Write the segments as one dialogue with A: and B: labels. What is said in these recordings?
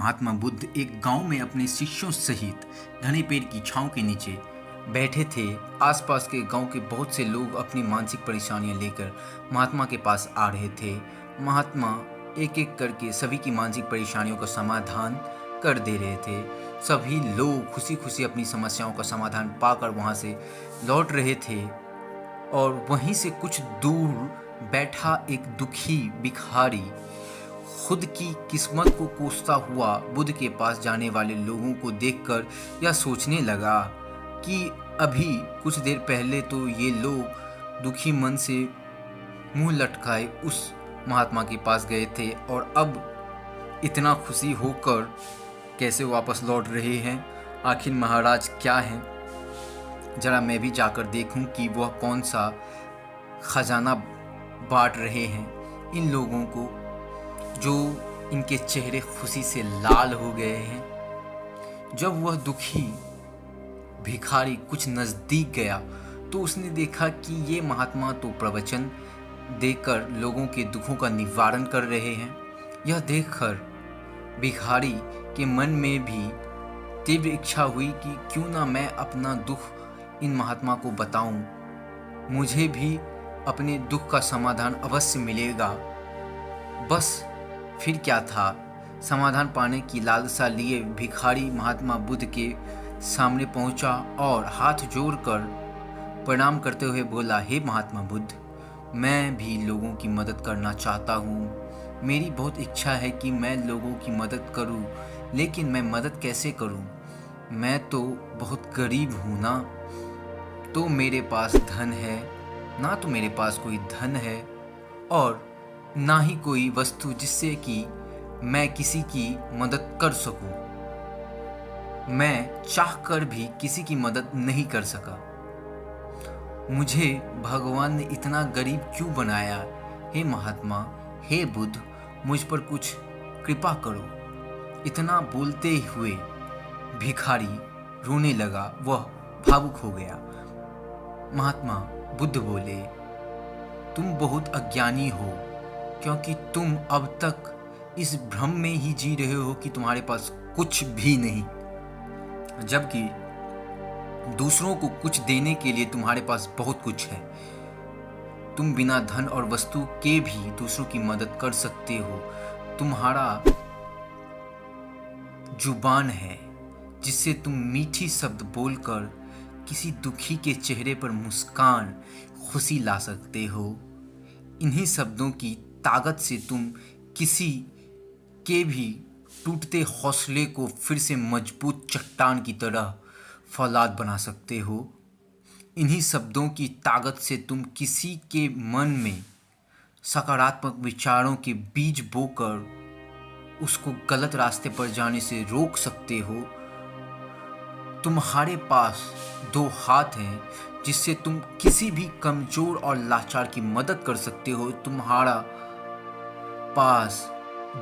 A: महात्मा बुद्ध एक गांव में अपने शिष्यों सहित घने पेड़ की छांव के नीचे बैठे थे। आसपास के गांव के बहुत से लोग अपनी मानसिक परेशानियां लेकर महात्मा के पास आ रहे थे। महात्मा एक एक करके सभी की मानसिक परेशानियों का समाधान कर दे रहे थे। सभी लोग खुशी खुशी अपनी समस्याओं का समाधान पाकर वहां से लौट रहे थे और वहीं से कुछ दूर बैठा एक दुखी भिखारी खुद की किस्मत को कोसता हुआ बुद्ध के पास जाने वाले लोगों को देखकर यह सोचने लगा कि अभी कुछ देर पहले तो ये लोग दुखी मन से मुंह लटकाए उस महात्मा के पास गए थे और अब इतना खुशी होकर कैसे वापस लौट रहे हैं। आखिर महाराज क्या हैं? जरा मैं भी जाकर देखूं कि वह कौन सा खजाना बांट रहे हैं इन लोगों को जो इनके चेहरे खुशी से लाल हो गए हैं। जब वह दुखी भिखारी कुछ नज़दीक गया तो उसने देखा कि ये महात्मा तो प्रवचन देकर लोगों के दुखों का निवारण कर रहे हैं। यह देखकर भिखारी के मन में भी तीव्र इच्छा हुई कि क्यों ना मैं अपना दुख इन महात्मा को बताऊं, मुझे भी अपने दुख का समाधान अवश्य मिलेगा। बस फिर क्या था, समाधान पाने की लालसा लिए भिखारी महात्मा बुद्ध के सामने पहुंचा और हाथ जोड़कर प्रणाम करते हुए बोला, हे महात्मा बुद्ध, मैं भी लोगों की मदद करना चाहता हूँ। मेरी बहुत इच्छा है कि मैं लोगों की मदद करूँ, लेकिन मैं मदद कैसे करूँ? मैं तो बहुत गरीब हूँ ना तो मेरे पास धन है, ना तो मेरे पास कोई धन है और ना ही कोई वस्तु जिससे कि मैं किसी की मदद कर सकूं। मैं चाहकर भी किसी की मदद नहीं कर सका। मुझे भगवान ने इतना गरीब क्यों बनाया? हे महात्मा, हे बुद्ध, मुझ पर कुछ कृपा करो। इतना बोलते हुए भिखारी रोने लगा, वह भावुक हो गया। महात्मा बुद्ध बोले, तुम बहुत अज्ञानी हो क्योंकि तुम अब तक इस भ्रम में ही जी रहे हो कि तुम्हारे पास कुछ भी नहीं, जबकि दूसरों को कुछ देने के लिए तुम्हारे पास बहुत कुछ है। तुम बिना धन और वस्तु के भी दूसरों की मदद कर सकते हो। तुम्हारा जुबान है जिससे तुम मीठी शब्द बोलकर किसी दुखी के चेहरे पर मुस्कान, खुशी ला सकते हो। इन्हीं शब्दों की ताकत से तुम किसी के भी टूटते हौसले को फिर से मजबूत चट्टान की तरह फौलाद बना सकते हो। इन्हीं शब्दों की ताकत से तुम किसी के मन में सकारात्मक विचारों के बीज बोकर उसको गलत रास्ते पर जाने से रोक सकते हो। तुम्हारे पास दो हाथ हैं जिससे तुम किसी भी कमजोर और लाचार की मदद कर सकते हो। तुम्हारा पास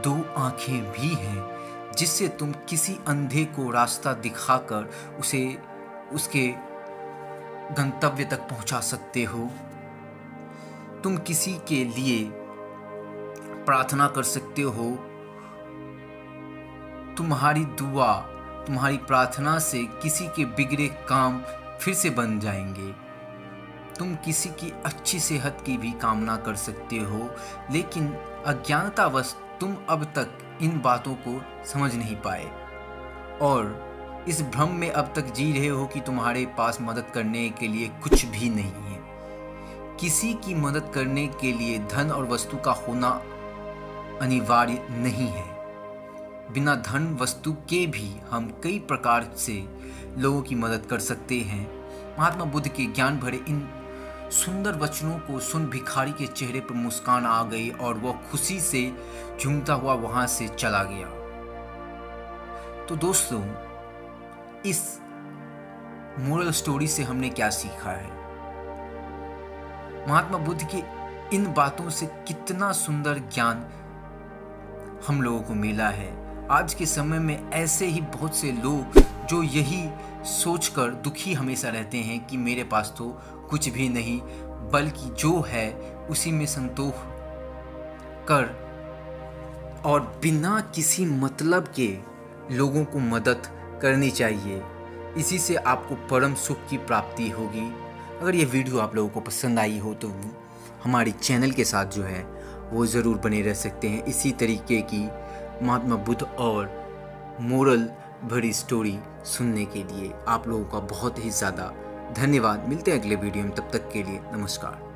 A: दो आंखें भी हैं जिससे तुम किसी अंधे को रास्ता दिखाकर उसे उसके गंतव्य तक पहुंचा सकते हो। तुम किसी के लिए प्रार्थना कर सकते हो। तुम्हारी दुआ, तुम्हारी प्रार्थना से किसी के बिगड़े काम फिर से बन जाएंगे। तुम किसी की अच्छी सेहत की भी कामना कर सकते हो, लेकिन अज्ञानतावश तुम अब तक इन बातों को समझ नहीं पाए और इस भ्रम में अब तक जी रहे हो कि तुम्हारे पास मदद करने के लिए कुछ भी नहीं है। किसी की मदद करने के लिए धन और वस्तु का होना अनिवार्य नहीं है। बिना धन वस्तु के भी हम कई प्रकार से लोगों की मदद कर सकते हैं। महात्मा बुद्ध के ज्ञान भरे इन सुंदर वचनों को सुन भिखारी के चेहरे पर मुस्कान आ गई और वह खुशी से झूमता हुआ वहां से चला गया। तो दोस्तों, इस मोरल स्टोरी से हमने क्या सीखा है? महात्मा बुद्ध की इन बातों से कितना सुंदर ज्ञान हम लोगों को मिला है। आज के समय में ऐसे ही बहुत से लोग जो यही सोचकर दुखी हमेशा रहते हैं कि मेरे पास तो कुछ भी नहीं, बल्कि जो है उसी में संतोष कर और बिना किसी मतलब के लोगों को मदद करनी चाहिए। इसी से आपको परम सुख की प्राप्ति होगी। अगर ये वीडियो आप लोगों को पसंद आई हो तो हमारे चैनल के साथ जो है वो ज़रूर बने रह सकते हैं। इसी तरीके की महात्मा बुद्ध और मोरल भरी स्टोरी सुनने के लिए आप लोगों का बहुत ही ज़्यादा धन्यवाद। मिलते हैं अगले वीडियो में, तब तक के लिए नमस्कार।